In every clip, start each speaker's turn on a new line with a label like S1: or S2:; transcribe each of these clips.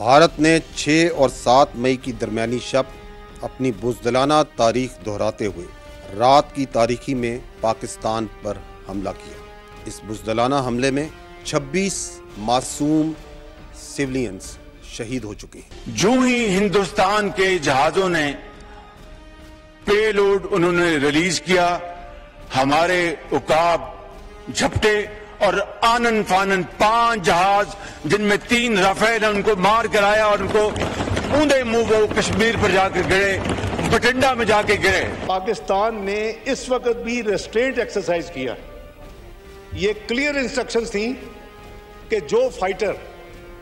S1: भारत ने 6 और 7 मई की दरमियानी शब अपनी बुज़दिलाना तारीख दोहराते हुए रात की तारीखी में पाकिस्तान पर हमला किया। इस बुज़दिलाना हमले में 26 मासूम सिविलियंस शहीद हो चुके हैं।
S2: जो ही हिंदुस्तान के जहाजों ने पेलोड उन्होंने रिलीज किया, हमारे उकाब झपटे और आनन फानन 5 जहाज जिनमें 3 राफेल ने उनको मार कराया और उनको ऊंधे मुंह वो कश्मीर पर जाकर गिरे, बठिंडा में जाके गिरे।
S3: पाकिस्तान ने इस वक्त भी रेस्ट्रेंट एक्सरसाइज किया। ये क्लियर इंस्ट्रक्शंस थी कि जो fighter,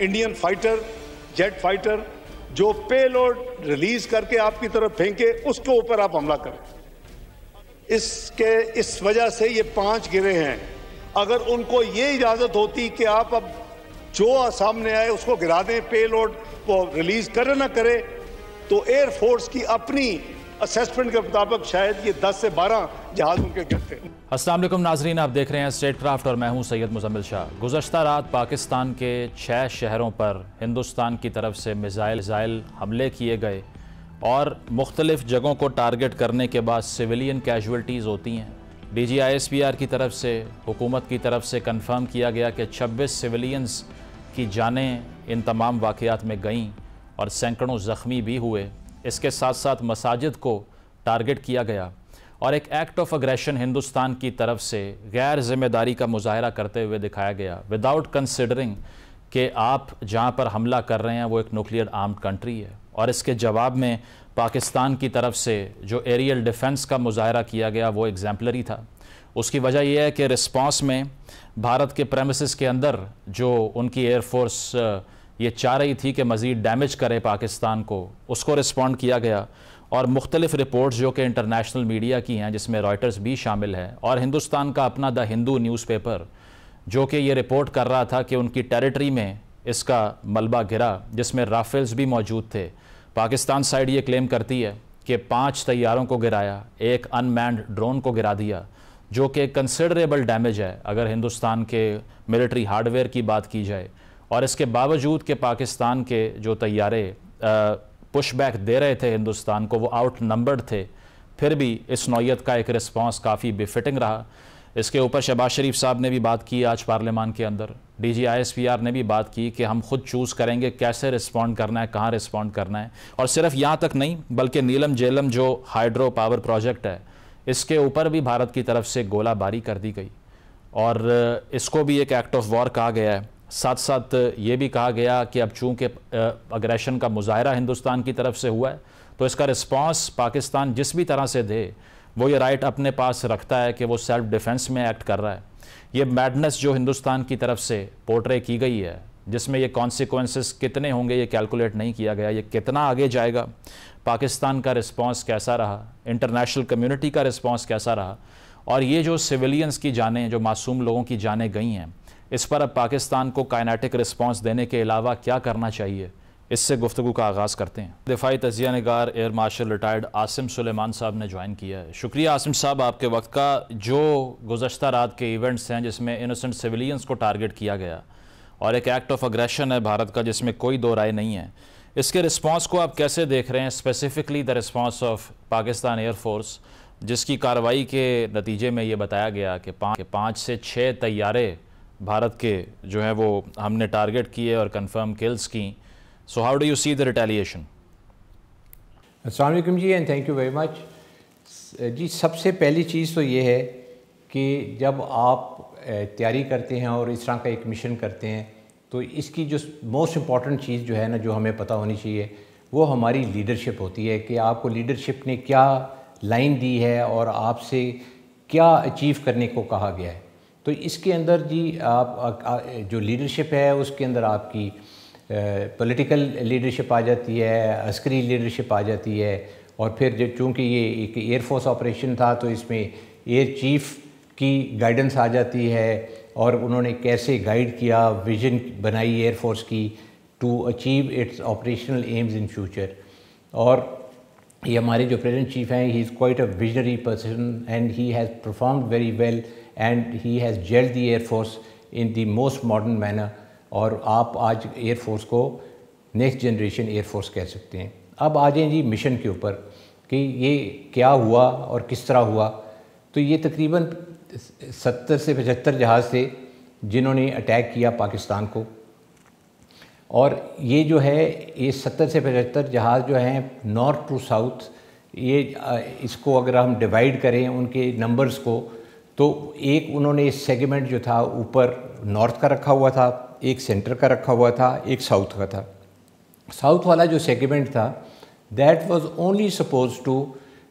S3: Indian fighter, jet fighter जो पेलोड रिलीज करके आपकी तरफ फेंके, उसके ऊपर आप हमला करें। इस वजह से ये 5 गिरे हैं। अगर उनको ये इजाजत होती कि आप अब जो सामने आए उसको गिरा दें, पेलोड को रिलीज करे ना करे, तो एयरफोर्स की अपनी असेसमेंट के मुताबिक शायद ये 10 से 12 जहाज उनके गिरते।
S4: अस्सलाम वालेकुम नाजरीन, आप देख रहे हैं स्टेट क्राफ्ट और मैं हूं सैयद मुजम्मिल शाह। गुज़श्ता रात पाकिस्तान के 6 शहरों पर हिंदुस्तान की तरफ से मिसाइल हमले किए गए और मुख्तलिफ जगहों को टारगेट करने के बाद सिविलियन कैजुअल्टीज़ होती हैं। DGISPR की तरफ से, हुकूमत की तरफ से कंफर्म किया गया कि 26 सिविलियंस की जानें इन तमाम वाक़यात में गईं और सैकड़ों ज़ख्मी भी हुए। इसके साथ साथ मसाजिद को टारगेट किया गया और एक एक्ट ऑफ अग्रेशन हिंदुस्तान की तरफ से गैर ज़िम्मेदारी का मुजाहरा करते हुए दिखाया गया, विदाउट कंसिडरिंग कि आप जहाँ पर हमला कर रहे हैं वो एक न्यूक्लियर आर्म्ड कंट्री है। और इसके जवाब में पाकिस्तान की तरफ से जो एरियल डिफेंस का मुजाहरा किया गया वो एग्जाम्पलरी था। उसकी वजह यह है कि रिस्पांस में भारत के प्रेमिसेस के अंदर जो उनकी एयरफोर्स ये चाह रही थी कि मज़ीद डैमेज करे पाकिस्तान को, उसको रिस्पॉन्ड किया गया। और मुख्तलिफ रिपोर्ट्स जो कि इंटरनेशनल मीडिया की हैं, जिसमें रॉयटर्स भी शामिल है, और हिंदुस्तान का अपना द हिंदू न्यूज़पेपर जो कि ये रिपोर्ट कर रहा था कि उनकी टेरिटरी में इसका मलबा गिरा, जिसमें राफेल्स भी मौजूद थे। पाकिस्तान साइड ये क्लेम करती है कि 5 तैयारों को गिराया, एक अनमैन्ड ड्रोन को गिरा दिया, जो कि कंसिडरेबल डैमेज है अगर हिंदुस्तान के मिलिट्री हार्डवेयर की बात की जाए। और इसके बावजूद कि पाकिस्तान के जो तैयारे पुशबैक दे रहे थे हिंदुस्तान को, वो आउट नंबर्ड थे, फिर भी इस नौयत का एक रिस्पांस काफ़ी बेफिटिंग रहा। इसके ऊपर शहबाज शरीफ साहब ने भी बात की आज पार्लियामान के अंदर, DGISPR ने भी बात की कि हम खुद चूज़ करेंगे कैसे रिस्पॉन्ड करना है, कहाँ रिस्पॉन्ड करना है। और सिर्फ यहाँ तक नहीं, बल्कि नीलम झेलम जो हाइड्रो पावर प्रोजेक्ट है, इसके ऊपर भी भारत की तरफ से गोलाबारी कर दी गई और इसको भी एक एक्ट ऑफ वॉर कहा गया है। साथ साथ ये भी कहा गया कि अब चूँकि अग्रेशन का मुजाहरा हिंदुस्तान की तरफ से हुआ है, तो इसका रिस्पॉन्स पाकिस्तान जिस भी तरह से दे, वो ये राइट अपने पास रखता है कि वो सेल्फ डिफेंस में एक्ट कर रहा है। ये मैडनेस जो हिंदुस्तान की तरफ से पोर्ट्रे की गई है, जिसमें ये कॉन्सिक्वेंसेस कितने होंगे ये कैलकुलेट नहीं किया गया, ये कितना आगे जाएगा, पाकिस्तान का रिस्पांस कैसा रहा, इंटरनेशनल कम्युनिटी का रिस्पांस कैसा रहा, और ये जो सिविलियंस की जानें, जो मासूम लोगों की जानें गई हैं, इस पर अब पाकिस्तान को काइनेटिक रिस्पांस देने के अलावा क्या करना चाहिए, इससे गुफ्तगू का आगाज़ करते हैं। दिफाई तजिया निगार air marshal retired Asim Sulaiman साहब ने ज्वाइन किया है। शुक्रिया आसिम साहब आपके वक्त का। जो गुज़श्ता रात के इवेंट्स हैं जिसमें इनोसेंट सिविलियंस को टारगेट किया गया और एक एक्ट ऑफ अग्रेशन है भारत का, जिसमें कोई दो राय नहीं है, इसके रिस्पांस को आप कैसे देख रहे हैं, specifically the response of Pakistan air force, जिसकी कार्रवाई के नतीजे में ये बताया गया कि 5 से 6 तैयारे भारत के जो है वो हमने टारगेट किए और कंफर्म किल्स की। So how do you see the retaliation?
S5: अस्सलाम वालेकुम जी, and thank you very much जी। सबसे पहली चीज़ तो ये है कि जब आप तैयारी करते हैं और इस तरह का एक मिशन करते हैं, तो इसकी जो मोस्ट इम्पॉर्टेंट चीज़ जो है ना, जो हमें पता होनी चाहिए, वो हमारी लीडरशिप होती है कि आपको लीडरशिप ने क्या लाइन दी है और आपसे क्या अचीव करने को कहा गया है। तो इसके अंदर जी आप जो लीडरशिप है उसके अंदर आपकी पॉलिटिकल लीडरशिप आ जाती है, अस्करी लीडरशिप आ जाती है, और फिर जो चूँकि ये एक एयरफोर्स ऑपरेशन था तो इसमें एयर चीफ की गाइडेंस आ जाती है और उन्होंने कैसे गाइड किया, विजन बनाई एयरफोर्स की to achieve its operational aims in future. और ये हमारे जो प्रेजेंट चीफ हैं, he is quite a visionary person and he has performed very well and he has jelled the air force in the most modern manner. और आप आज air force को next generation air force कह सकते हैं। अब आ जाएँ जी मिशन के ऊपर कि ये क्या हुआ और किस तरह हुआ। तो ये तकरीबन 70 से 75 जहाज़ थे जिन्होंने अटैक किया पाकिस्तान को, और ये जो है ये 70 से 75 जहाज़ जो हैं नॉर्थ टू साउथ, ये इसको अगर हम डिवाइड करें उनके नंबर्स को, तो एक उन्होंने सेगमेंट जो था ऊपर नॉर्थ का रखा हुआ था, एक सेंटर का रखा हुआ था, एक साउथ का था। साउथ वाला जो सेगमेंट था that was only suppose to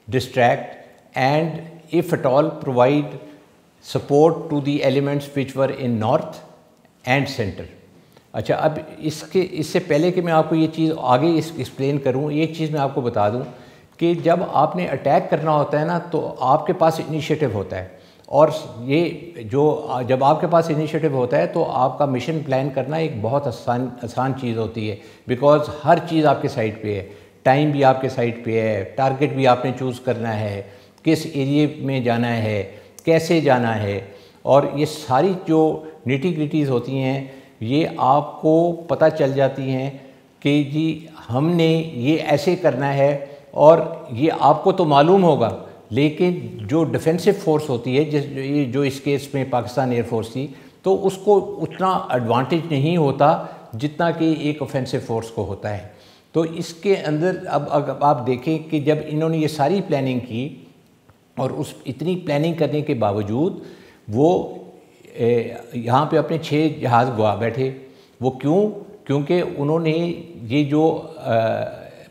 S5: distract and if at all provide support to the elements which were in north and centre. अच्छा, अब इससे पहले कि मैं आपको ये चीज़ आगे एक्सप्लेन करूँ, एक चीज़ मैं आपको बता दूँ कि जब आपने अटैक करना होता है ना, तो आपके पास इनिशिएटिव होता है, और ये जो जब आपके पास इनिशिएटिव होता है तो आपका मिशन प्लान करना एक बहुत आसान चीज़ होती है, बिकॉज़ हर चीज़ आपके साइड पे है, टाइम भी आपके साइड पे है, टारगेट भी आपने चूज़ करना है, किस एरिए में जाना है, कैसे जाना है, और ये सारी जो निटी ग्रिटीज़ होती हैं ये आपको पता चल जाती हैं कि जी हमने ये ऐसे करना है, और ये आपको तो मालूम होगा, लेकिन जो डिफेंसिव फोर्स होती है जो इस केस में पाकिस्तान एयरफोर्स थी, तो उसको उतना एडवांटेज नहीं होता जितना कि एक ऑफेंसिव फोर्स को होता है। तो इसके अंदर अब आप देखें कि जब इन्होंने ये सारी प्लानिंग की, और उस इतनी प्लानिंग करने के बावजूद वो यहाँ पे अपने 6 जहाज़ गवा बैठे। वो क्यों? क्योंकि उन्होंने ये जो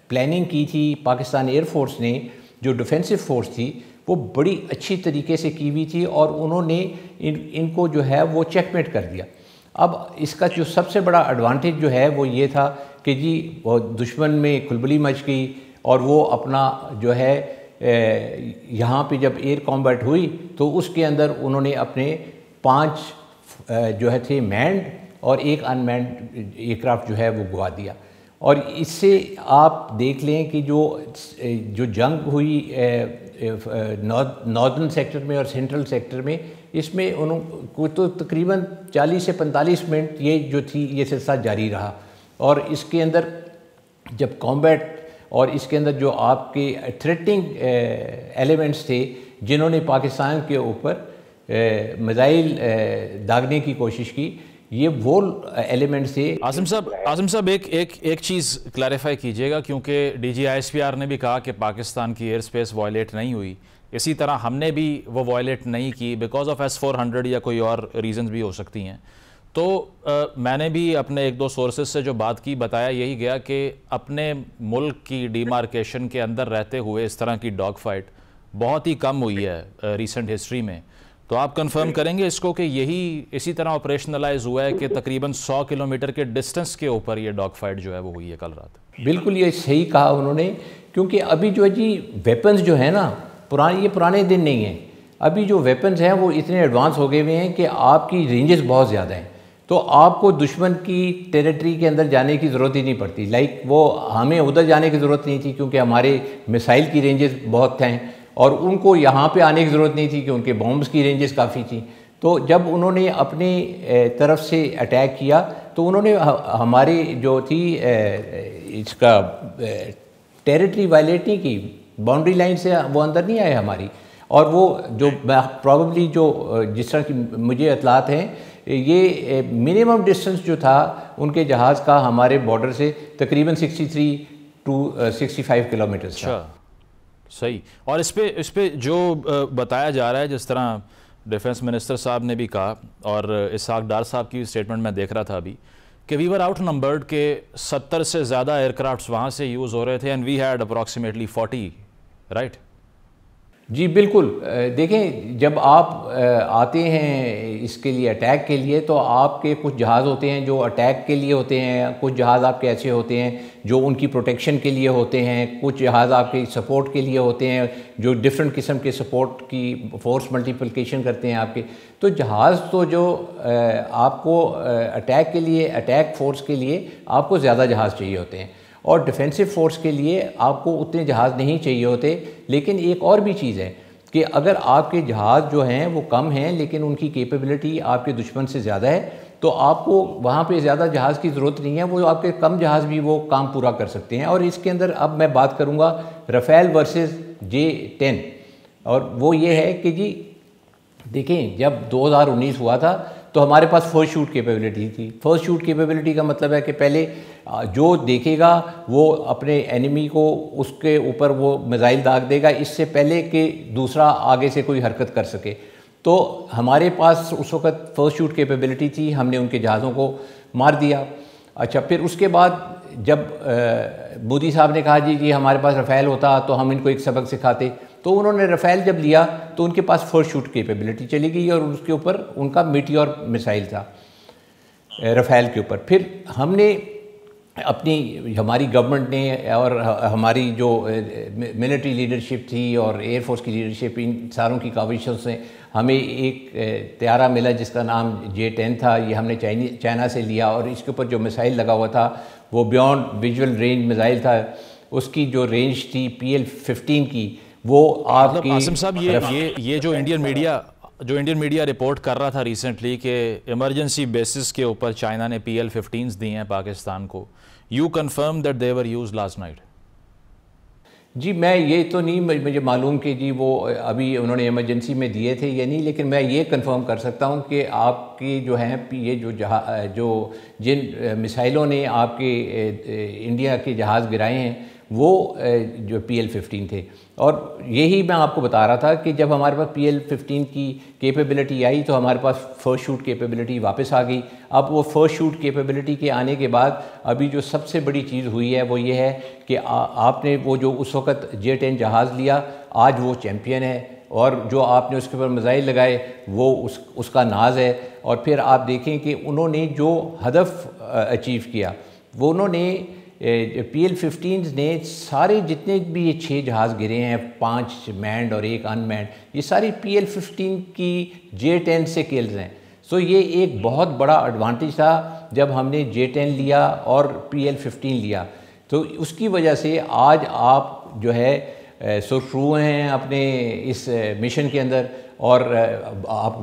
S5: प्लानिंग की थी पाकिस्तान एयरफोर्स ने, जो डिफेंसिव फोर्स थी, वो बड़ी अच्छी तरीके से की हुई थी, और उन्होंने इनको जो है वो चेकमेट कर दिया। अब इसका जो सबसे बड़ा एडवांटेज जो है वो ये था कि जी वो दुश्मन में खुलबली मच गई, और वो अपना जो है यहाँ पे जब एयर कॉम्बैट हुई तो उसके अंदर उन्होंने अपने 5 जो है थे मैंड और एक अनमैंड एयरक्राफ्ट जो है वो गवा दिया। और इससे आप देख लें कि जो जंग हुई नॉर्दर्न सेक्टर में और सेंट्रल सेक्टर में, इसमें उनको तो तकरीबन 40 से 45 मिनट ये जो थी ये सिलसिला जारी रहा। और इसके अंदर जब कॉम्बैट और इसके अंदर जो आपके थ्रेटनिंग एलिमेंट्स थे जिन्होंने पाकिस्तान के ऊपर मिसाइल दागने की कोशिश की, ये वो एलिमेंट्स थे।
S4: आसिम साहब एक चीज़ क्लैरिफाई कीजिएगा, क्योंकि DGISPR ने भी कहा कि पाकिस्तान की एयर स्पेस वायलेट नहीं हुई, इसी तरह हमने भी वो वायलेट नहीं की बिकॉज ऑफ S-400 या कोई और रीजंस भी हो सकती हैं। तो मैंने भी अपने 1-2 सोर्सेज से जो बात की बताया यही गया कि अपने मुल्क की डिमार्केशन के अंदर रहते हुए इस तरह की डॉग फाइट बहुत ही कम हुई है रीसेंट हिस्ट्री में। तो आप कंफर्म करेंगे इसको कि यही इसी तरह ऑपरेशनलाइज हुआ है कि तकरीबन 100 किलोमीटर के डिस्टेंस के ऊपर ये डॉग फाइट जो है वो हुई है कल रात?
S5: बिल्कुल ये सही कहा उन्होंने, क्योंकि अभी जो है जी वेपन्स जो है ना ये पुराने दिन नहीं हैं। अभी जो वेपन्स हैं वो इतने एडवांस हो गए हुए हैं कि आपकी रेंजेस बहुत ज़्यादा हैं, तो आपको दुश्मन की टेरिटरी के अंदर जाने की ज़रूरत ही नहीं पड़ती। लाइक वो हमें उधर जाने की ज़रूरत नहीं थी क्योंकि हमारे मिसाइल की रेंजेस बहुत हैं, और उनको यहाँ पे आने की ज़रूरत नहीं थी क्योंकि बॉम्ब्स की रेंजेस काफ़ी थी। तो जब उन्होंने अपनी तरफ से अटैक किया तो उन्होंने हमारी जो थी इसका टेरिटरी वायलेट नहीं की, बाउंड्री लाइन से वो अंदर नहीं आए हमारी। और वो जो प्रॉबली जो जिस तरह की मुझे इतलात हैं, ये मिनिमम डिस्टेंस जो था उनके जहाज़ का हमारे बॉर्डर से तकरीबन 63 to 65 किलोमीटर था।
S4: सही। और इस पे जो बताया जा रहा है, जिस तरह डिफेंस मिनिस्टर साहब ने भी कहा और इसहाक डार साहब की स्टेटमेंट में देख रहा था अभी, कि वी वर आउट नंबर्ड के 70 से ज़्यादा एयरक्राफ्ट्स वहाँ से यूज़ हो रहे थे and we had approximately 40, right?
S5: जी बिल्कुल। देखें, जब आप आते हैं इसके लिए अटैक के लिए, तो आपके कुछ जहाज़ होते हैं जो अटैक के लिए होते हैं, कुछ जहाज़ आपके ऐसे होते हैं जो उनकी प्रोटेक्शन के लिए होते हैं, कुछ जहाज़ आपके सपोर्ट के लिए होते हैं जो डिफरेंट किस्म के सपोर्ट की फोर्स मल्टीप्लिकेशन करते हैं आपके। तो जहाज़ तो जो आपको अटैक के लिए, अटैक फोर्स के लिए आपको ज़्यादा जहाज़ चाहिए होते हैं, और डिफेंसिव फोर्स के लिए आपको उतने जहाज़ नहीं चाहिए होते। लेकिन एक और भी चीज़ है कि अगर आपके जहाज़ जो हैं वो कम हैं लेकिन उनकी कैपेबिलिटी आपके दुश्मन से ज़्यादा है, तो आपको वहाँ पे ज़्यादा जहाज़ की ज़रूरत नहीं है, वो आपके कम जहाज़ भी वो काम पूरा कर सकते हैं। और इसके अंदर अब मैं बात करूँगा राफेल वर्सेस J-10, और वो ये है कि जी देखें, जब 2019 हुआ था तो हमारे पास फर्स्ट शूट कैपेबिलिटी थी। फर्स्ट शूट कैपेबिलिटी का मतलब है कि पहले जो देखेगा वो अपने एनिमी को उसके ऊपर वो मिसाइल दाग देगा, इससे पहले कि दूसरा आगे से कोई हरकत कर सके। तो हमारे पास उस वक़्त फर्स्ट शूट कैपेबिलिटी थी, हमने उनके जहाज़ों को मार दिया। अच्छा, फिर उसके बाद जब मोदी साहब ने कहा जी हमारे पास राफेल होता तो हम इनको एक सबक सिखाते, तो उन्होंने राफेल जब लिया तो उनके पास फर्स्ट शूट कैपेबिलिटी चली गई और उसके ऊपर उनका मीटियोर मिसाइल था राफेल के ऊपर। फिर हमने हमारी गवर्नमेंट ने और हमारी जो मिलिट्री लीडरशिप थी और एयरफोर्स की लीडरशिप, इन सारों की काविशों से हमें एक तैयारा मिला जिसका नाम J-10 था। ये हमने चाइना से लिया और इसके ऊपर जो मिसाइल लगा हुआ था वो बियॉन्ड विजुअल रेंज मिसाइल था। उसकी जो रेंज थी PL-15 की, वो आपकी
S4: आसिम साहब ये जो इंडियन मीडिया रिपोर्ट कर रहा था रिसेंटली कि इमरजेंसी बेसिस के ऊपर चाइना ने PL-15s दी हैं पाकिस्तान को, you confirm that they were used last night?
S5: जी मैं ये तो नहीं मुझे मालूम कि जी वो अभी उन्होंने इमरजेंसी में दिए थे या नहीं, लेकिन मैं ये कंफर्म कर सकता हूँ कि आपकी जो हैं ये जो जिन मिसाइलों ने आपके इंडिया के जहाज़ गिराए हैं वो जो PL-15 थे। और यही मैं आपको बता रहा था कि जब हमारे पास PL-15 की कैपेबिलिटी आई तो हमारे पास फर्स्ट शूट कैपेबिलिटी वापस आ गई। अब वो फर्स्ट शूट कैपेबिलिटी के आने के बाद अभी जो सबसे बड़ी चीज़ हुई है वो ये है कि आपने वो जो उस वक़्त J-10 जहाज़ लिया, आज वो चैम्पियन है, और जो आपने उसके ऊपर मिसाइल लगाए वो उसका नाज है। और फिर आप देखें कि उन्होंने जो हदफ अचीव किया वो उन्होंने PL-15 ने सारे जितने भी ये 6 जहाज़ गिरे हैं, 5 मैंड और 1 अनमैंड, ये सारी PL-15 की J-10 से किल्स हैं। सो ये एक बहुत बड़ा एडवांटेज था जब हमने J-10 लिया और PL-15 लिया। तो उसकी वजह से आज आप जो है सुरखरू हैं अपने इस मिशन के अंदर, और आप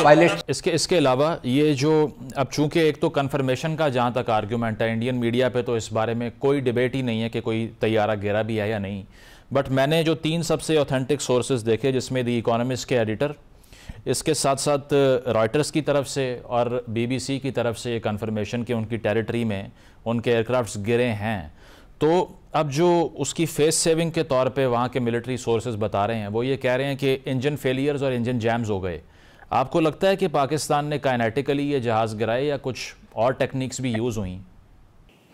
S5: पायलट
S4: इसके अलावा ये जो अब चूंकि एक तो कन्फर्मेशन का जहाँ तक आर्ग्यूमेंट है इंडियन मीडिया पे, तो इस बारे में कोई डिबेट ही नहीं है कि कोई तैयारा गिरा भी है या नहीं। बट मैंने जो 3 सबसे ऑथेंटिक सोर्सेज देखे, जिसमें द इकोनॉमिस्ट के एडिटर, इसके साथ साथ रॉयटर्स की तरफ से और BBC की तरफ से कन्फर्मेशन कि उनकी टेरिटरी में उनके एयरक्राफ्ट्स गिरे हैं। तो अब जो उसकी फेस सेविंग के तौर पे वहाँ के मिलिट्री सोर्सेज बता रहे हैं वो ये कह रहे हैं कि इंजन फेलियर्स और इंजन जैम्स हो गए। आपको लगता है कि पाकिस्तान ने काइनेटिकली ये जहाज़ गिराए या कुछ और टेक्निक्स भी यूज़ हुई?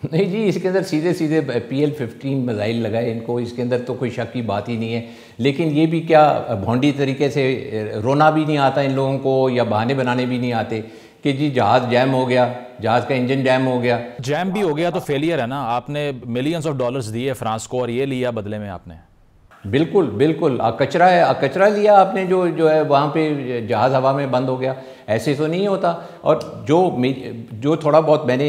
S5: नहीं जी, इसके अंदर सीधे सीधे PL-15 मिसाइल लगाए इनको, इसके अंदर तो कोई शक की बात ही नहीं है। लेकिन ये भी क्या भोंडी तरीके से रोना भी नहीं आता इन लोगों को, या बहाने बनाने भी नहीं आते कि जी जहाज़ जैम हो गया, जहाज़ का इंजन जैम हो गया।
S4: जैम भी हो गया तो फेलियर है ना। आपने मिलियंस ऑफ डॉलर्स दिए फ्रांस को और ये लिया बदले में आपने।
S5: बिल्कुल बिल्कुल, कचरा है, कचरा लिया आपने, जो है वहाँ पे जहाज़ हवा में बंद हो गया। ऐसे तो नहीं होता। और जो थोड़ा बहुत मैंने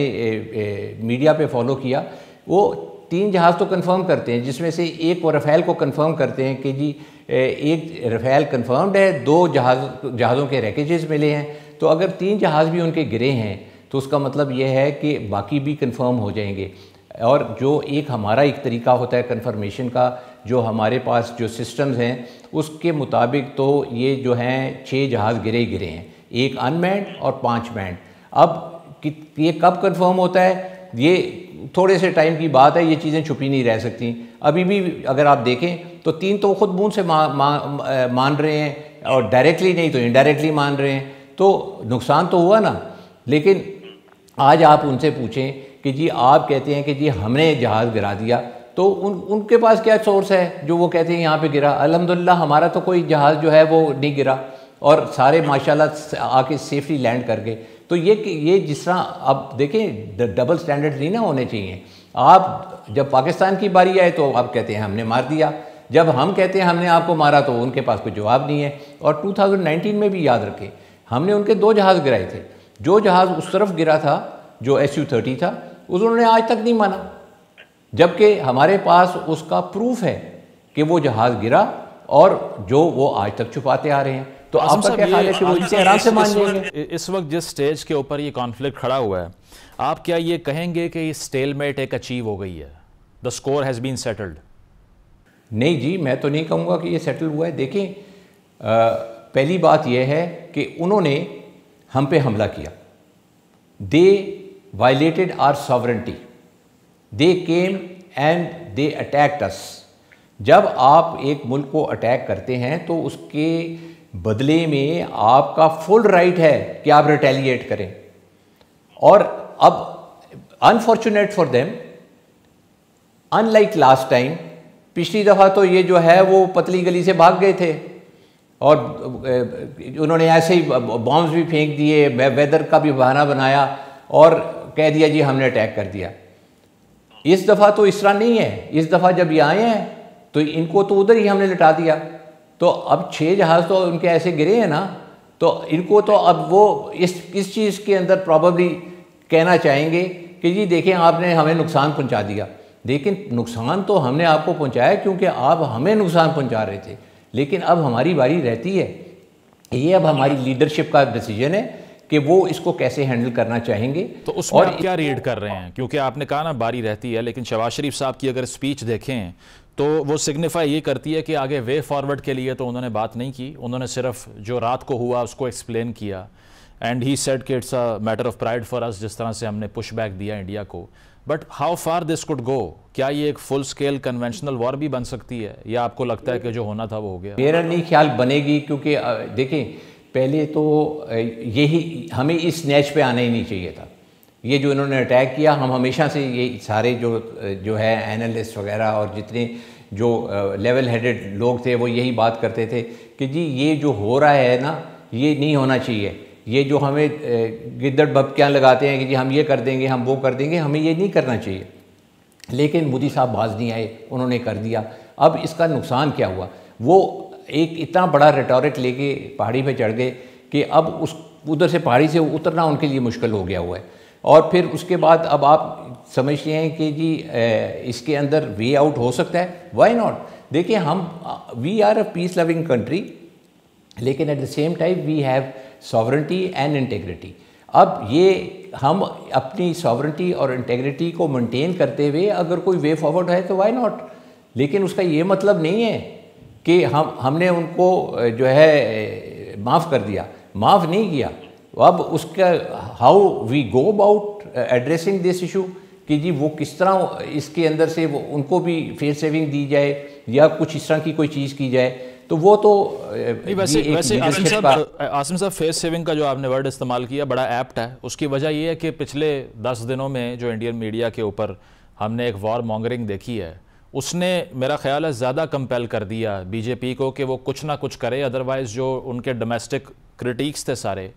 S5: मीडिया पे फॉलो किया, वो 3 जहाज़ तो कंफर्म करते हैं, जिसमें से एक वो राफेल को कंफर्म करते हैं कि जी एक राफेल कंफर्म्ड है, 2 जहाज़ों के रैकेजेस मिले हैं। तो अगर 3 जहाज़ भी उनके गिरे हैं तो उसका मतलब ये है कि बाकी भी कंफर्म हो जाएंगे। और जो एक हमारा एक तरीका होता है कंफर्मेशन का, जो हमारे पास जो सिस्टम्स हैं उसके मुताबिक तो ये जो हैं 6 जहाज़ गिरे हैं, 1 अनमैंड और 5 मैंड। अब ये कब कंफर्म होता है, ये थोड़े से टाइम की बात है, ये चीज़ें छुपी नहीं रह सकती। अभी भी अगर आप देखें तो 3 तो खुद मुँह से मान रहे हैं, और डायरेक्टली नहीं तो इनडायरेक्टली मान रहे हैं। तो नुकसान तो हुआ ना। लेकिन आज आप उनसे पूछें कि जी आप कहते हैं कि जी हमने जहाज़ गिरा दिया, तो उनके पास क्या सोर्स है जो वो कहते हैं यहाँ पे गिरा। अल्हम्दुलिल्लाह हमारा तो कोई जहाज़ जो है वो नहीं गिरा, और सारे माशाल्लाह आके सेफली लैंड कर गए। तो ये जिस तरह अब देखें, डबल स्टैंडर्ड नहीं ना होने चाहिए। आप जब पाकिस्तान की बारी आए तो आप कहते हैं हमने मार दिया, जब हम कहते हैं हमने आपको मारा तो उनके पास कोई जवाब नहीं है। और 2019 में भी याद रखें, हमने उनके 2 जहाज़ गिराए थे। जो जहाज़ उस तरफ गिरा था, जो Su-30 था, उन्होंने आज तक नहीं माना, जबकि हमारे पास उसका प्रूफ है कि वो जहाज़ गिरा, और जो वो आज तक छुपाते आ रहे हैं। तो आपका क्या ख्याल है कि वो इसे आराम से मान जाएंगे?
S4: इस वक्त जिस स्टेज के ऊपर ये कॉन्फ्लिक्ट खड़ा हुआ है, आप क्या ये कहेंगे कि स्टेलमेट एक अचीव हो गई है, the score has been settled?
S5: नहीं जी, मैं तो नहीं कहूँगा कि ये सेटल हुआ है। देखें, पहली बात यह है कि उन्होंने हम पे हमला किया, they violated our sovereignty, they came and they attacked us. जब आप एक मुल्क को अटैक करते हैं तो उसके बदले में आपका फुल राइट है कि आप रिटेलिएट करें। और अब unfortunate for them, unlike last time, पिछली दफ़ा तो ये जो है वो पतली गली से भाग गए थे और उन्होंने ऐसे ही बॉम्ब्स भी फेंक दिए, वेदर का भी बहाना बनाया और कह दिया जी हमने अटैक कर दिया। इस दफ़ा तो इस तरह नहीं है। इस दफ़ा जब ये आए हैं तो इनको तो उधर ही हमने लिटा दिया। तो अब 6 जहाज़ तो उनके ऐसे गिरे हैं ना, तो इनको तो अब वो इस चीज़ के अंदर प्रॉबली कहना चाहेंगे कि जी देखें आपने हमें नुकसान पहुंचा दिया। लेकिन नुकसान तो हमने आपको पहुंचाया क्योंकि आप हमें नुकसान पहुंचा रहे थे, लेकिन अब हमारी बारी रहती है। ये अब हमारी लीडरशिप का डिसीजन है कि वो इसको कैसे हैंडल करना चाहेंगे।
S4: तो उसमें और आप क्या रीड कर रहे हैं? क्योंकि आपने कहा ना बारी रहती है, लेकिन शहबाज शरीफ साहब की अगर स्पीच देखें तो वो सिग्निफाई ये करती है कि आगे वे फॉरवर्ड के लिए तो उन्होंने बात नहीं की, उन्होंने सिर्फ जो रात को हुआ उसको एक्सप्लेन किया। एंड ही सेड कि it's a matter of pride for us, जिस तरह से हमने पुश बैक दिया इंडिया को। But how far this could go? क्या ये एक फुल स्केल कन्वेंशनल वॉर भी बन सकती है, या आपको लगता है कि जो होना था वो हो गया?
S5: मेरा नहीं ख्याल बनेगी, क्योंकि देखें पहले तो यही हमें इस नैच पे आना ही नहीं चाहिए था। ये जो इन्होंने अटैक किया, हम हमेशा से ये सारे जो है एनालिस्ट वगैरह और जितने जो लेवल हेडेड लोग थे वो यही बात करते थे कि जी ये जो हो रहा है ना ये नहीं होना चाहिए। ये जो हमें गिद्दड़ भपकियाँ लगाते हैं कि जी हम ये कर देंगे, हम वो कर देंगे, हमें ये नहीं करना चाहिए। लेकिन मोदी साहब बाज नहीं आए, उन्होंने कर दिया। अब इसका नुकसान क्या हुआ? वो एक इतना बड़ा रेटोरिक लेके पहाड़ी पे चढ़ गए कि अब उधर से पहाड़ी से उतरना उनके लिए मुश्किल हो गया हुआ है। और फिर उसके बाद अब आप समझते हैं कि जी इसके अंदर वे आउट हो सकता है, व्हाई नॉट? देखिए we are a peace loving country, लेकिन at the same time we have sovereignty and integrity. अब ये हम अपनी सॉवरेंटी और इंटेग्रिटी को मेंटेन करते हुए अगर कोई वे फॉरवर्ड है तो व्हाई नॉट। लेकिन उसका ये मतलब नहीं है कि हमने उनको जो है माफ़ कर दिया, माफ़ नहीं किया। अब उसका how we go about addressing this issue कि जी वो किस तरह इसके अंदर से वो उनको भी फेस सेविंग दी जाए या कुछ इस तरह की कोई चीज़ की जाए, तो वो तो
S4: नहीं। वैसे आसिम साहब फेस सेविंग का जो आपने वर्ड इस्तेमाल किया बड़ा एप्ट है। उसकी वजह ये है कि पिछले 10 दिनों में जो इंडियन मीडिया के ऊपर हमने एक वॉर मॉन्गरिंग देखी है, उसने मेरा ख्याल है ज़्यादा कंपेल कर दिया बीजेपी को कि वो कुछ ना कुछ करे। अदरवाइज़ जो उनके डोमेस्टिक क्रिटिक्स थे सारे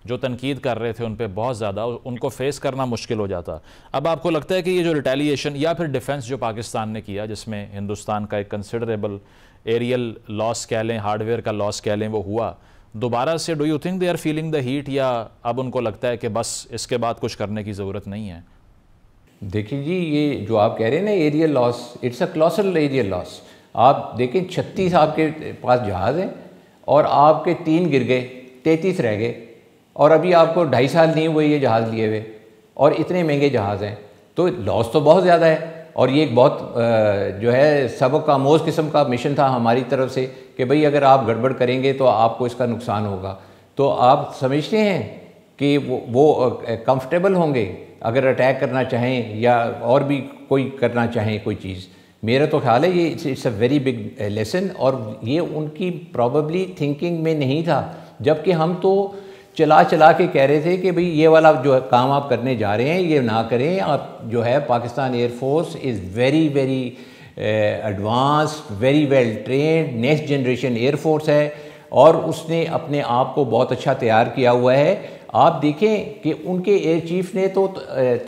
S4: जो तनकीद कर रहे थे उन पर बहुत ज़्यादा उनको फेस करना मुश्किल हो जाता। अब आपको लगता है कि ये जो रिटेलिएशन या फिर डिफेंस जो पाकिस्तान ने किया, जिसमें हिंदुस्तान का एक कंसिडरेबल एरियल लॉस कह लें, हार्डवेयर का लॉस कह लें, वो हुआ दोबारा से, do you think they are feeling the heat, या अब उनको लगता है कि बस इसके बाद कुछ करने की ज़रूरत नहीं है?
S5: देखिए जी, ये जो आप कह रहे हैं ना aerial loss, it's a colossal aerial loss. आप देखें 36 आपके पास जहाज़ हैं और आपके 3 गिर गए, 33 रह गए, और अभी आपको 2.5 साल नहीं हुए ये जहाज़ लिए हुए, और इतने महंगे जहाज़ हैं, तो लॉस तो बहुत ज़्यादा है। और ये एक बहुत जो है सबक आमोज़ किस्म का मिशन था हमारी तरफ से कि भाई अगर आप गड़बड़ करेंगे तो आपको इसका नुकसान होगा। तो आप समझते हैं कि वो कंफर्टेबल होंगे अगर अटैक करना चाहें या और भी कोई करना चाहें कोई चीज़? मेरा तो ख्याल है ये it's a very big lesson, और ये उनकी प्रॉबेबली थिंकिंग में नहीं था। जबकि हम तो चला के कह रहे थे कि भाई ये वाला जो काम आप करने जा रहे हैं ये ना करें। आप जो है Pakistan air force is very very advanced, very well trained, next generation air force है, और उसने अपने आप को बहुत अच्छा तैयार किया हुआ है। आप देखें कि उनके एयर चीफ ने तो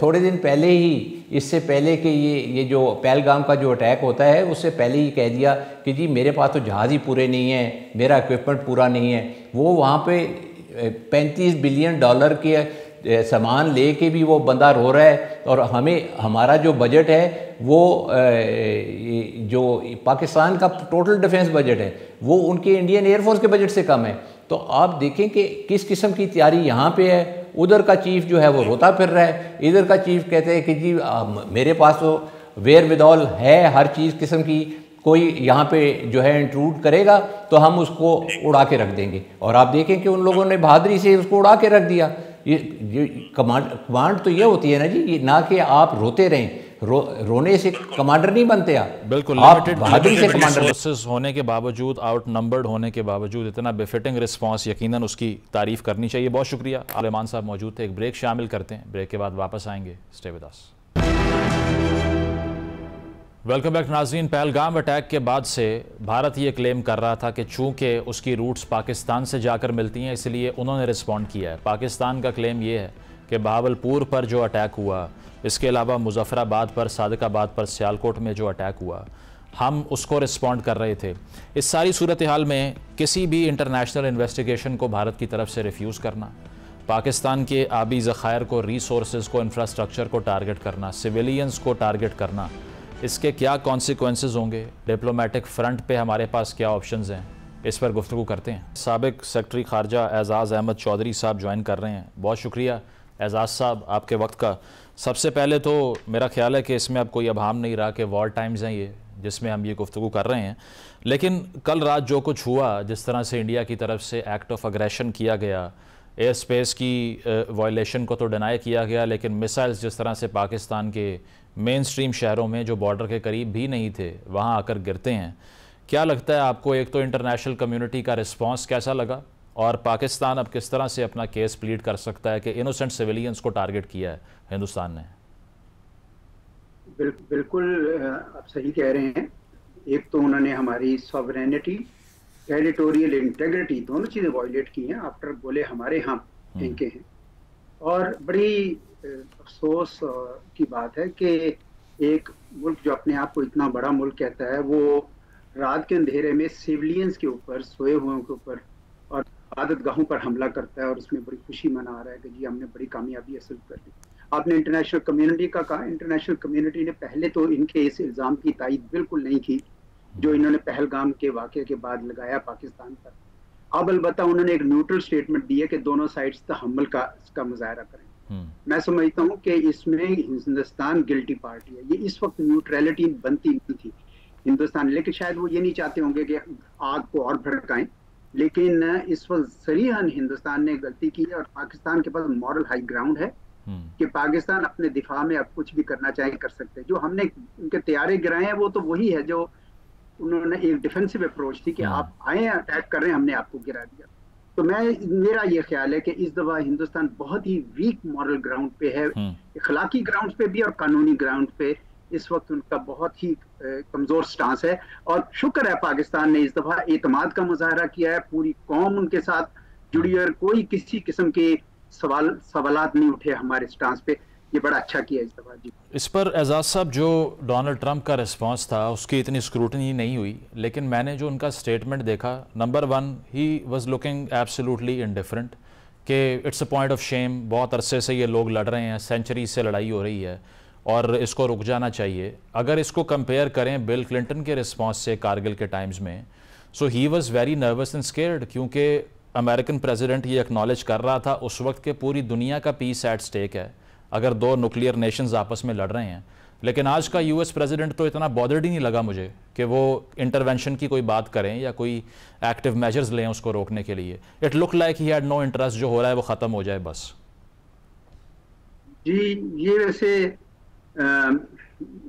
S5: थोड़े दिन पहले ही, इससे पहले कि ये जो पहलगाम का जो अटैक होता है उससे पहले ही कह दिया कि जी मेरे पास तो जहाज़ ही पूरे नहीं है, मेरा इक्विपमेंट पूरा नहीं है। वो वहाँ पे $35 बिलियन के सामान ले के भी वो बंदा रो रहा है, और हमारा जो बजट है वो जो पाकिस्तान का टोटल डिफेंस बजट है वो उनके इंडियन एयरफोर्स के बजट से कम है। तो आप देखें कि किस किस्म की तैयारी यहाँ पे है। उधर का चीफ जो है वो रोता फिर रहा है, इधर का चीफ कहते हैं कि जी मेरे पास तो वेयर विदॉल है हर चीज़ किस्म की, कोई यहाँ पे जो है इंट्रूड करेगा तो हम उसको उड़ा के रख देंगे। और आप देखें कि उन लोगों ने बहादुरी से उसको उड़ा के रख दिया। ये कमांड तो ये होती है ना जी, ना कि आप रोते रहें, रोने से कमांडर नहीं बनते आप।
S4: बिल्कुल,
S5: आप बहादुरी से कमांडर
S4: रिसोर्सेज होने के बावजूद, आउट नंबर्ड होने के बावजूद इतना बेफिटिंग रिस्पांस यकीनन उसकी तारीफ करनी चाहिए। बहुत शुक्रिया। सुलेमान साहब मौजूद थे। एक ब्रेक शामिल करते हैं, ब्रेक के बाद वापस आएंगे। Stay with us. Welcome back नाज़रीन। पहलगाम अटैक के बाद से भारत ये क्लेम कर रहा था कि चूंकि उसकी रूट्स पाकिस्तान से जाकर मिलती हैं इसलिए उन्होंने रिस्पॉन्ड किया है। पाकिस्तान का क्लेम ये है कि बहावलपुर पर जो अटैक हुआ, इसके अलावा मुजफ्फराबाद पर, सादिकाबाद पर, सियालकोट में जो अटैक हुआ, हम उसको रिस्पॉन्ड कर रहे थे। इस सारी सूरत हाल में किसी भी इंटरनेशनल इन्वेस्टिगेशन को भारत की तरफ से रिफ्यूज़ करना, पाकिस्तान के आबी ज़खायर को, रिसोर्सेज को, इंफ्रास्ट्रक्चर को टारगेट करना, सिविलियंस को टारगेट करना, इसके क्या कॉन्सिक्वेंसेस होंगे, डिप्लोमेटिक फ्रंट पे हमारे पास क्या ऑप्शंस हैं, इस पर गुफ्तगू करते हैं। साबिक सेक्रेटरी खारजा एजाज़ अहमद चौधरी साहब ज्वाइन कर रहे हैं। बहुत शुक्रिया एजाज़ साहब आपके वक्त का। सबसे पहले तो मेरा ख्याल है कि इसमें अब कोई अभाम नहीं रहा कि वॉर टाइम्स हैं ये, जिसमें हम ये गुफ्तगू कर रहे हैं। लेकिन कल रात जो कुछ हुआ, जिस तरह से इंडिया की तरफ से एक्ट ऑफ अग्रेशन किया गया, एयर स्पेस की वायलेशन को तो डिनाई किया गया, लेकिन मिसाइल्स जिस तरह से पाकिस्तान के मेन स्ट्रीम शहरों में जो बॉर्डर के करीब भी नहीं थे वहाँ आकर गिरते हैं, क्या लगता है आपको? एक तो इंटरनेशनल कम्युनिटी का रिस्पांस कैसा लगा, और पाकिस्तान अब किस तरह से अपना केस प्लीड कर सकता है कि इनोसेंट सिविलियंस को टारगेट किया है हिंदुस्तान ने?
S6: बिल्कुल आप सही कह रहे हैं। एक तो उन्होंने हमारी सॉवरेनिटी, टेरिटोरियल इंटेग्रिटी, दोनों चीज़ें वायलेट की हैं। आफ्टर बोले हमारे यहाँ फेंके हैं। और बड़ी अफसोस की बात है कि एक मुल्क जो अपने आप को इतना बड़ा मुल्क कहता है, वो रात के अंधेरे में सिविलियंस के ऊपर, सोए हुओं के ऊपर और इबादतगाहों पर हमला करता है और उसमें बड़ी खुशी मना रहा है कि जी हमने बड़ी कामयाबी हासिल कर ली। आपने इंटरनेशनल कम्युनिटी का कहा, इंटरनेशनल कम्युनिटी ने पहले तो इनके इस इल्ज़ाम की तायीद बिल्कुल नहीं की जो इन्होंने पहलगाम के वाक़े के बाद लगाया पाकिस्तान पर। अब अलबत्ता उन्होंने एक न्यूट्रल स्टेटमेंट दिया कि दोनों साइड्स तहम्मुल का इसका मुजाहरा करें। मैं समझता हूँ कि इसमें हिंदुस्तान गिल्टी पार्टी है। ये इस वक्त न्यूट्रलिटी बनती नहीं थी हिंदुस्तान, लेकिन शायद वो ये नहीं चाहते होंगे कि आग को और भड़काएं, लेकिन इस वक्त सरीहन हिंदुस्तान ने गलती की है और पाकिस्तान के पास मॉरल हाई ग्राउंड है कि पाकिस्तान अपने दिफा में अब कुछ भी करना चाहे कर सकते हैं। जो हमने उनके तैयारे गिराए हैं वो तो वही है जो उन्होंने एक डिफेंसिव अप्रोच थी कि आप आए अटैक कर रहे हैं, हमने आपको गिरा दिया। तो मेरा ये ख्याल है कि इस दफा हिंदुस्तान बहुत ही वीक मॉरल ग्राउंड पे है, इखलाकी ग्राउंड पे भी और कानूनी ग्राउंड पे इस वक्त उनका बहुत ही कमजोर स्टांस है। और शुक्र है पाकिस्तान ने इस दफा एतमाद का मुजाहरा किया है, पूरी कौम उनके साथ जुड़ी है और कोई किसी किस्म के सवालात नहीं उठे हमारे स्टांस पे। ये बड़ा अच्छा किया इस दफा जी।
S4: इस पर एजाज साहब, जो डोनाल्ड ट्रंप का रिस्पांस था उसकी इतनी स्क्रूटनी नहीं हुई, लेकिन मैंने जो उनका स्टेटमेंट देखा, number one, he was looking absolutely indifferent कि it's a point of shame, बहुत अरसे से ये लोग लड़ रहे हैं, सेंचुरी से लड़ाई हो रही है और इसको रुक जाना चाहिए। अगर इसको कंपेयर करें बिल क्लिंटन के रिस्पांस से कारगिल के टाइम्स में, so he was very nervous and scared, क्योंकि अमेरिकन प्रेसिडेंट ये एक्नॉलेज कर रहा था उस वक्त के पूरी दुनिया का पीस एट स्टेक है अगर दो न्यूक्लियर नेशंस आपस में लड़ रहे हैं। लेकिन आज का यूएस प्रेसिडेंट तो इतना बॉदर्ड ही नहीं लगा मुझे कि वो इंटरवेंशन की कोई बात करें या कोई एक्टिव मेजर्स लें उसको रोकने के लिए। It look like he had no interest, जो हो रहा है वो ख़त्म हो जाए बस।
S6: जी, ये वैसे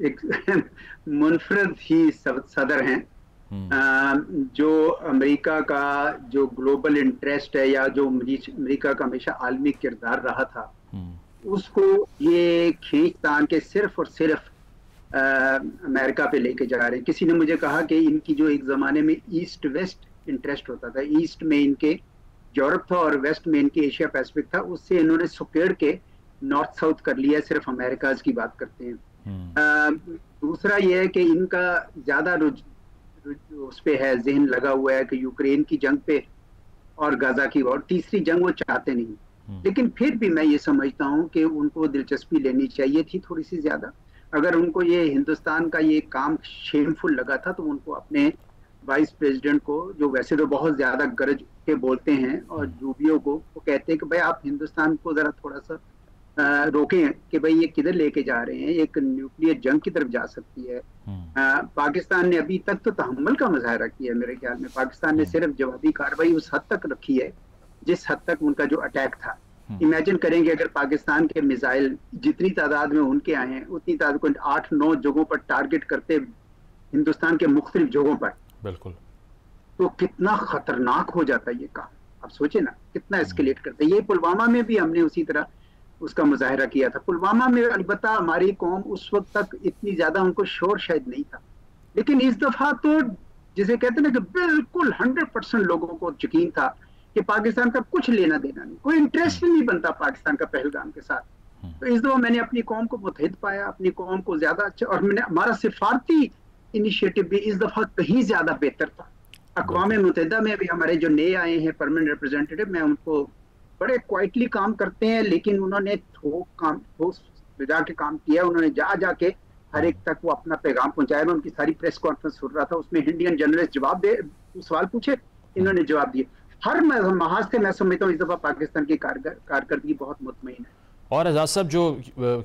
S6: एक मुनफरद ही सदर हैं जो अमेरिका का जो ग्लोबल इंटरेस्ट है या जो अमेरिका का हमेशा आलमी किरदार रहा था उसको ये खींच तान के सिर्फ और सिर्फ अमेरिका पे लेके जा रहे हैं। किसी ने मुझे कहा कि इनकी जो एक जमाने में ईस्ट वेस्ट इंटरेस्ट होता था, ईस्ट में इनके यूरोप था और वेस्ट में इनके एशिया पैसिफिक था, उससे इन्होंने सुकेड़ के नॉर्थ साउथ कर लिया, सिर्फ अमेरिका की बात करते हैं। दूसरा ये है कि इनका ज्यादा उस पे है, जहन लगा हुआ है कि यूक्रेन की जंग पे और गाजा की, और तीसरी जंग वो चाहते नहीं। लेकिन फिर भी मैं ये समझता हूँ कि उनको दिलचस्पी लेनी चाहिए थी थोड़ी सी ज्यादा। अगर उनको ये हिंदुस्तान का ये काम शेमफुल लगा था तो उनको अपने वाइस प्रेसिडेंट को, जो वैसे तो बहुत ज्यादा गरज के बोलते हैं, और रूबियो को, वो कहते हैं कि भाई आप हिंदुस्तान को जरा थोड़ा सा रोकें कि भाई ये किधर लेके जा रहे हैं, एक न्यूक्लियर जंग की तरफ जा सकती है। पाकिस्तान ने अभी तक तो तहम्मुल का मुजाहरा किया है। मेरे ख्याल में पाकिस्तान ने सिर्फ जवाबी कार्रवाई उस हद तक रखी है जिस हद तक उनका जो अटैक था। इमेजिन करेंगे अगर पाकिस्तान के मिसाइल जितनी तादाद में उनके आए हैं, उतनी तादाद को 8-9 जगहों पर टारगेट करते हिंदुस्तान के मुख्तलिफ जगहों पर, बिल्कुल, तो कितना खतरनाक हो जाता है ये काम। आप सोचे ना कितना एस्केलेट करता है। ये पुलवामा में भी हमने उसी तरह उसका मुजाहरा किया था। पुलवामा में अलबत्ता हमारी कौम उस वक्त तक इतनी ज्यादा उनको शोर शायद नहीं था, लेकिन इस दफा तो जिसे कहते हैं ना कि बिल्कुल 100% लोगों को यकीन था कि पाकिस्तान का कुछ लेना देना नहीं, कोई इंटरेस्ट नहीं बनता पाकिस्तान का पहलगाम के साथ। तो इस दफा मैंने अपनी कौम को मुतहिद पाया, अपनी कौम को ज्यादा अच्छा, और मैंने हमारा सिफारती इनिशिएटिव भी इस दफा कहीं ज्यादा बेहतर था। अक़वाम मुत्तहिदा में भी हमारे जो नए आए हैं परमानेंट रिप्रेजेंटेटिव, मैं उनको बड़े क्वाइटली काम करते हैं, लेकिन उन्होंने ठोस बजा के काम किया। उन्होंने जाके हर एक तक वो अपना पैगाम पहुंचाया। मैं उनकी सारी प्रेस कॉन्फ्रेंस सुन रहा था, उसमें इंडियन जर्नलिस्ट सवाल पूछे, इन्होंने जवाब दिए। हर महाज से मैं समझता हूँ इस दफा पाकिस्तान की कारकर्दगी बहुत मुतमईन है।
S4: और एजाज साहब, जो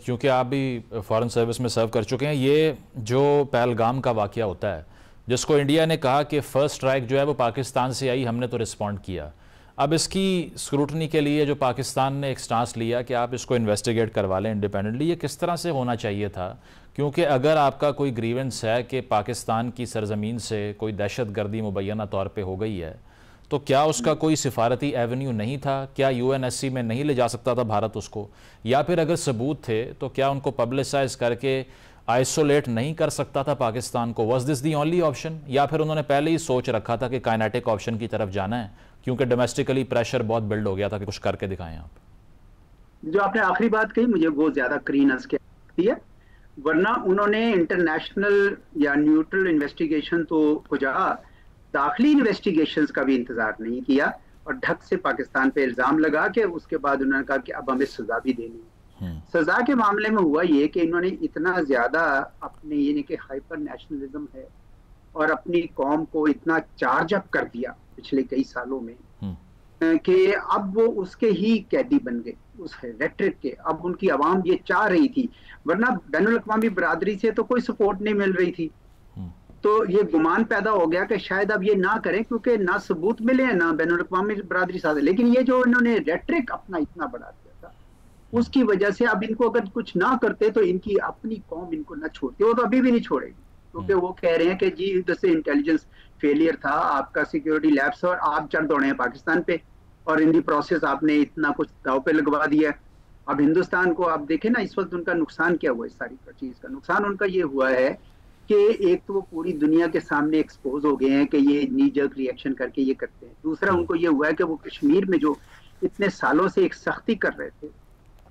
S4: क्योंकि आप भी फॉरेन सर्विस में सर्व कर चुके हैं, ये जो पहलगाम का वाकया होता है जिसको इंडिया ने कहा कि फर्स्ट स्ट्राइक जो है वो पाकिस्तान से आई, हमने तो रिस्पॉन्ड किया, अब इसकी स्क्रूटनी के लिए जो पाकिस्तान ने एक स्टांस लिया कि आप इसको इन्वेस्टिगेट करवा लें इंडिपेंडेंटली, ये किस तरह से होना चाहिए था? क्योंकि अगर आपका कोई ग्रीवेंस है कि पाकिस्तान की सरजमीन से कोई दहशत गर्दी मुबैना तौर पर हो गई है, तो क्या उसका कोई सिफारती एवेन्यू नहीं था? क्या यूएनएससी में नहीं ले जा सकता था भारत उसको? या फिर अगर सबूत थे तो क्या उनको पब्लिसाइज करके आइसोलेट नहीं कर सकता था पाकिस्तान को? Was this the only option, या फिर उन्होंने पहले ही सोच रखा था कि काइनेटिक ऑप्शन की तरफ जाना है क्योंकि डोमेस्टिकली प्रेशर बहुत बिल्ड हो गया था कि कुछ करके दिखाएं आप?
S6: जो आपने आखिरी बात कही मुझे वो ज्यादा क्रीनस के लगती है, वरना उन्होंने इंटरनेशनल या न्यूट्रल इन्वेस्टिगेशन तो कुछ दाखिली इन्वेस्टिगेशंस का भी इंतजार नहीं किया और ढक से पाकिस्तान पे इल्जाम लगा के उसके बाद उन्होंने कहा कि अब हमें सजा भी देनी है। सजा के मामले में हुआ ये कि इन्होंने इतना ज्यादा अपने यानी कि हाइपर नेशनलिज्म है और अपनी कौम को इतना चार्ज अप कर दिया पिछले कई सालों में कि अब वो उसके ही कैदी बन गए, उस रेट्रिक के। अब उनकी आवाम ये चाह रही थी, वरना बैनुल अक़वामी बरादरी से तो कोई सपोर्ट नहीं मिल रही थी। तो ये गुमान पैदा हो गया कि शायद अब ये ना करें क्योंकि ना सबूत मिले हैं ना बैनुल अक़वामी बरादरी साथ। लेकिन ये जो इन्होंने रेट्रिक अपना इतना बढ़ा दिया था, उसकी वजह से अब इनको अगर कुछ ना करते तो इनकी अपनी कौम इनको ना छोड़ती, वो तो अभी भी नहीं छोड़ेगी, क्योंकि वो कह रहे हैं कि जी इधर से इंटेलिजेंस फेलियर था, आपका सिक्योरिटी लैप्स और आप चढ़ दौड़े हैं पाकिस्तान पे और इन दी प्रोसेस आपने इतना कुछ दाव पे लगवा दिया। अब हिंदुस्तान को आप देखें ना, इस वक्त उनका नुकसान क्या हुआ, इस सारी चीज का नुकसान उनका ये हुआ है कि एक तो वो पूरी दुनिया के सामने एक्सपोज हो गए हैं कि ये नी जर्क रिएक्शन करके ये करते हैं। दूसरा उनको ये हुआ है कि वो कश्मीर में जो इतने सालों से एक सख्ती कर रहे थे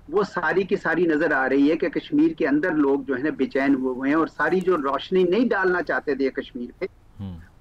S6: वो सारी की सारी नजर आ रही है कि कश्मीर के अंदर लोग जो है ना बेचैन हुए हैं और सारी जो रोशनी नहीं डालना चाहते थे कश्मीर पे,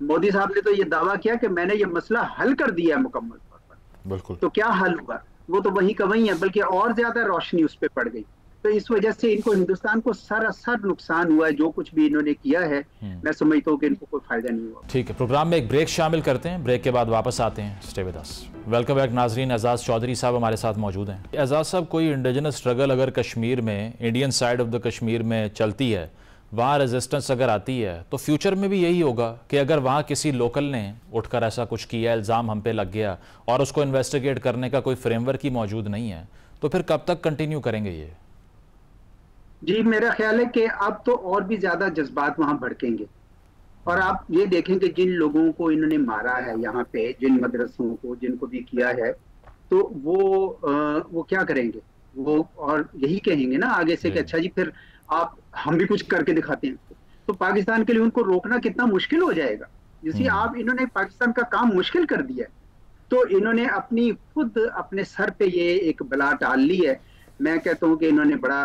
S6: मोदी साहब ने तो ये दावा किया कि मैंने ये मसला हल कर दिया है मुकम्मल तौर पर। बिल्कुल। तो क्या हल हुआ? वो तो वहीं का वहीं है, बल्कि और ज्यादा रोशनी उस पर पड़ गई। तो इस वजह से इनको हिंदुस्तान को सरासर नुकसान हुआ है। जो कुछ भी इन्होंने किया है मैं समझता हूँ कि इनको कोई फायदा नहीं हुआ।
S4: ठीक है, प्रोग्राम में एक ब्रेक शामिल करते हैं, ब्रेक के बाद वापस आते हैं। Stay with us. Welcome back नाजरीन। एजाज चौधरी साहब हमारे साथ मौजूद हैं। एजाज साहब, कोई इंडिजिनस स्ट्रगल अगर कश्मीर में, Indian side of the Kashmir में चलती है, वहाँ रेजिस्टेंस अगर आती है, तो फ्यूचर में भी यही होगा कि अगर वहाँ किसी लोकल ने उठकर ऐसा कुछ किया, इल्ज़ाम हम पे लग गया और उसको इन्वेस्टिगेट करने का कोई फ्रेमवर्क ही मौजूद नहीं है, तो फिर कब तक कंटिन्यू करेंगे ये?
S6: जी, मेरा ख्याल है कि अब तो और भी ज्यादा जज्बात वहां भड़केंगे। और आप ये देखें कि जिन लोगों को इन्होंने मारा है यहाँ पे, जिन मदरसों को जिनको भी किया है, तो वो क्या करेंगे? वो और यही कहेंगे ना आगे से कि अच्छा जी फिर आप हम भी कुछ करके दिखाते हैं। तो पाकिस्तान के लिए उनको रोकना कितना मुश्किल हो जाएगा। जैसे आप इन्होंने पाकिस्तान का काम मुश्किल कर दिया है, तो इन्होंने अपनी खुद अपने सर पे ये एक बला टाल ली है। मैं कहता हूँ कि इन्होंने बड़ा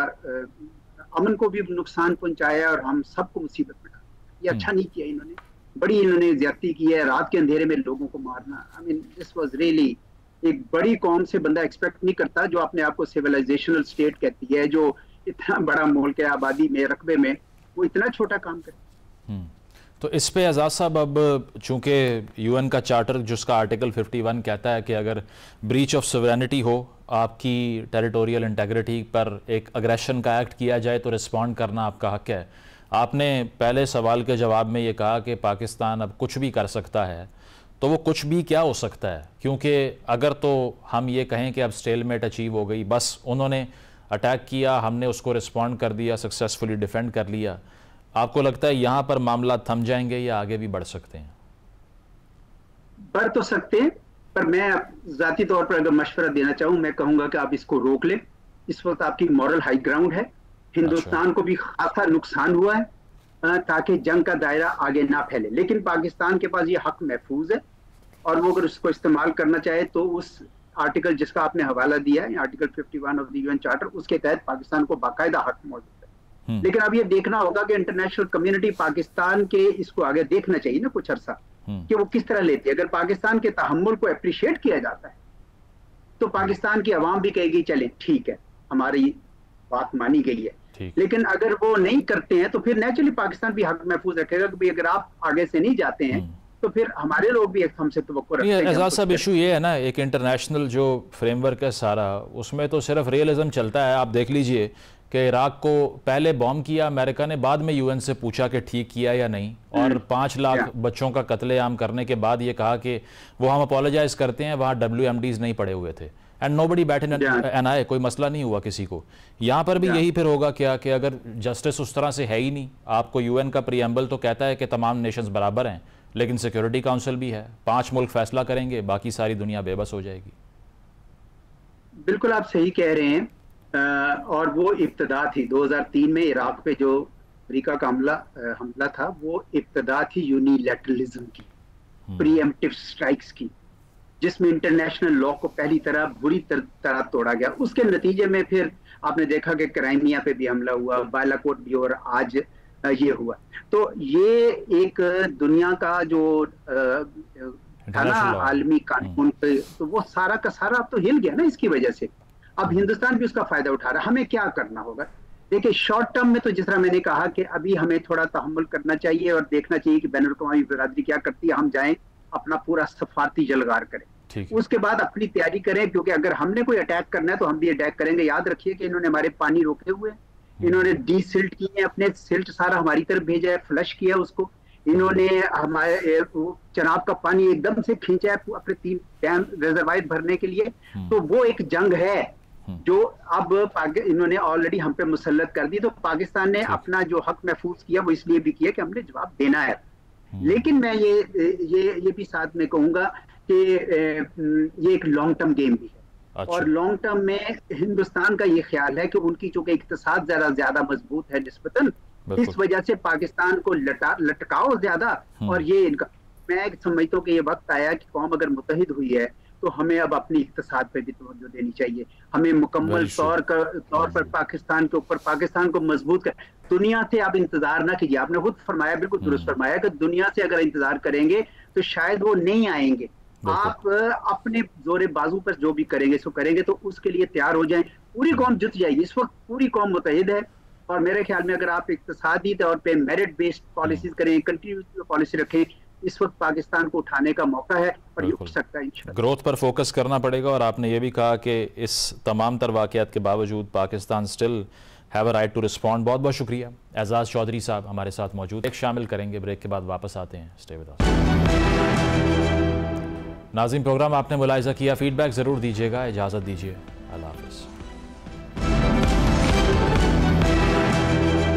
S6: अमन को भी नुकसान पहुंचाया और हम सबको मुसीबत में डाला। ये अच्छा नहीं किया इन्होंने, बड़ी इन्होंने ज्यादती की है। रात के अंधेरे में लोगों को मारना, I mean this was really, एक बड़ी कौम से बंदा एक्सपेक्ट नहीं करता जो अपने आप को सिविलाइजेशनल स्टेट कहती है, जो इतना बड़ा मुल्क है आबादी में, रकबे में, वो इतना छोटा काम करे।
S4: तो इस पे एजाज साहब, अब चूंकि यूएन का चार्टर जिसका आर्टिकल 51 कहता है कि अगर ब्रीच ऑफ सोवरेनिटी हो, आपकी टेरिटोरियल इंटेग्रिटी पर एक अग्रेशन का एक्ट किया जाए तो रिस्पॉन्ड करना आपका हक है। आपने पहले सवाल के जवाब में ये कहा कि पाकिस्तान अब कुछ भी कर सकता है, तो वो कुछ भी क्या हो सकता है? क्योंकि अगर तो हम ये कहें कि अब स्टेलमेट अचीव हो गई, बस उन्होंने अटैक किया, हमने उसको रिस्पॉन्ड कर दिया, सक्सेसफुली डिफेंड कर लिया, आपको लगता है यहाँ पर मामला थम जाएंगे या आगे भी बढ़ सकते हैं?
S6: बढ़ तो सकते हैं, पर मैं जाती तौर पर अगर मशवरा देना चाहूँ, मैं कहूँगा कि आप इसको रोक लें। इस वक्त आपकी मॉरल हाई ग्राउंड है, हिंदुस्तान को भी खासा नुकसान हुआ है ताकि जंग का दायरा आगे ना फैले, लेकिन पाकिस्तान के पास ये हक महफूज है और वो अगर उसको इस्तेमाल करना चाहे तो उस आर्टिकल जिसका आपने हवाला दिया है, article 51 of the UN charter, उसके तहत पाकिस्तान को बाकायदा हक मौजूद है। लेकिन अब ये देखना होगा कि इंटरनेशनल कम्युनिटी पाकिस्तान के इसको आगे देखना चाहिए ना कुछ अरसा कि वो किस तरह लेती है। अगर पाकिस्तान के तहम्मुल को अप्रिशिएट किया जाता है तो पाकिस्तान की आवाम भी कहेगी चले ठीक है, हमारी बात मानी गई है। लेकिन अगर वो नहीं करते हैं तो फिर नेचुरली पाकिस्तान भी हक महफूज रखेगा कि अगर आप आगे से नहीं जाते हैं तो फिर हमारे लोग भी एक हमसे तवक्को रखते हैं।
S4: एजाज साहब, इशू ये है ना, एक इंटरनेशनल जो फ्रेमवर्क है सारा, उसमें तो सिर्फ रियलिज्म चलता है। आप देख लीजिए कि इराक को पहले बॉम्ब किया अमेरिका ने, बाद में यूएन से पूछा कि ठीक किया या नहीं, और 5 लाख बच्चों का कत्लेआम करने के बाद ये कहा कि वो हम अपोलोजाइज करते हैं, वहाँ WMDs नहीं पड़े हुए थे and nobody bat an eye आई, कोई मसला नहीं हुआ किसी को। यहाँ पर भी यही फिर होगा क्या कि अगर जस्टिस उस तरह से है ही नहीं, आपको यूएन का प्रीएम्बल तो कहता है कि तमाम नेशंस बराबर हैं, लेकिन सिक्योरिटी काउंसिल भी है, 5 मुल्क फैसला करेंगे, बाकी सारी दुनिया बेबस हो जाएगी।
S6: बिल्कुल आप सही कह रहे हैं, और वो इब्तदा थी 2003 में इराक पे जो अमेरिका का हमला था, वो इब्तदा थी यूनिलैटरलिज्म की, प्रीएम्प्टिव स्ट्राइक्स की, जिसमें इंटरनेशनल लॉ को पहली तरह बुरी तरह तोड़ा गया। उसके नतीजे में फिर आपने देखा कि क्राइमिया पे भी हमला हुआ, बालाकोट भी, और आज ये हुआ। तो ये एक दुनिया का जो था ना आलमी कानून, तो वो सारा का सारा अब तो हिल गया ना इसकी वजह से। अब हिंदुस्तान भी उसका फायदा उठा रहा है। हमें क्या करना होगा? देखिए, शॉर्ट टर्म में तो जिस तरह मैंने कहा कि अभी हमें थोड़ा तहम्मुल करना चाहिए और देखना चाहिए कि बैनुल-अक़वामी बिरादरी क्या करती है, हम जाएं अपना पूरा सफारती जलगार करें, उसके बाद अपनी तैयारी करें, क्योंकि अगर हमने कोई अटैक करना है तो हम भी अटैक करेंगे। याद रखिए कि इन्होंने हमारे पानी रोके हुए हैं, इन्होंने डीसिल्ट किए, अपने सिल्ट सारा हमारी तरफ भेजा है, फ्लश किया उसको, इन्होंने हमारे चनाब का पानी एकदम से खींचा है अपने 3 डैम रिजर्वायर भरने के लिए। तो वो एक जंग है जो अब इन्होंने ऑलरेडी हम पे मुसल्लत कर दी। तो पाकिस्तान ने अपना जो हक महफूज किया वो इसलिए भी किया कि हमने जवाब देना है। लेकिन मैं ये भी साथ में कहूंगा कि ये एक लॉन्ग टर्म गेम भी है। अच्छा। और लॉन्ग टर्म में हिंदुस्तान का ये ख्याल है कि उनकी चूंकि इक्तिसाद ज्यादा मजबूत है निस्बतन, इस वजह से पाकिस्तान को लटकाओ ज्यादा। और ये इनका, मैं समझता हूँ कि ये वक्त आया कि कौम अगर मुत्तहिद हुई है तो हमें अब अपनी इक्तिसाद पे भी तवज्जो देनी चाहिए। हमें मुकम्मल तौर पर पाकिस्तान के ऊपर, पाकिस्तान को मजबूत कर, दुनिया से आप इंतजार ना कीजिए। आपने खुद फरमाया, बिल्कुल दुरुस्त फरमाया, कि दुनिया से अगर इंतजार करेंगे तो शायद वो नहीं आएंगे। आप अपने जोरे बाजू पर जो भी करेंगे सो करेंगे, तो उसके लिए तैयार हो जाएं। पूरी कौम जुट जाएगी। इस वक्त पूरी कौम मुत्तहिद है, और मेरे ख्याल में अगर आप इक्तिसादी तौर पे मेरिट बेस्ड पॉलिसीज करें, कंटिन्यूस पॉलिसी रखें, इस वक्त पाकिस्तान को उठाने का मौका है और ये उठ सकता है इंशाअल्लाह।
S4: ग्रोथ पर फोकस करना पड़ेगा। और आपने ये भी कहा कि इस तमाम तर वाक़यात के बावजूद Pakistan still have a right to respond. बहुत बहुत शुक्रिया। एजाज चौधरी साहब हमारे साथ मौजूद। एक शामिल करेंगे, ब्रेक के बाद वापस आते हैं। Stay with us. नाज़रीन, प्रोग्राम आपने मुलाहिज़ा किया, फीडबैक ज़रूर दीजिएगा। इजाज़त दीजिए, अल्लाह हाफ़िज़।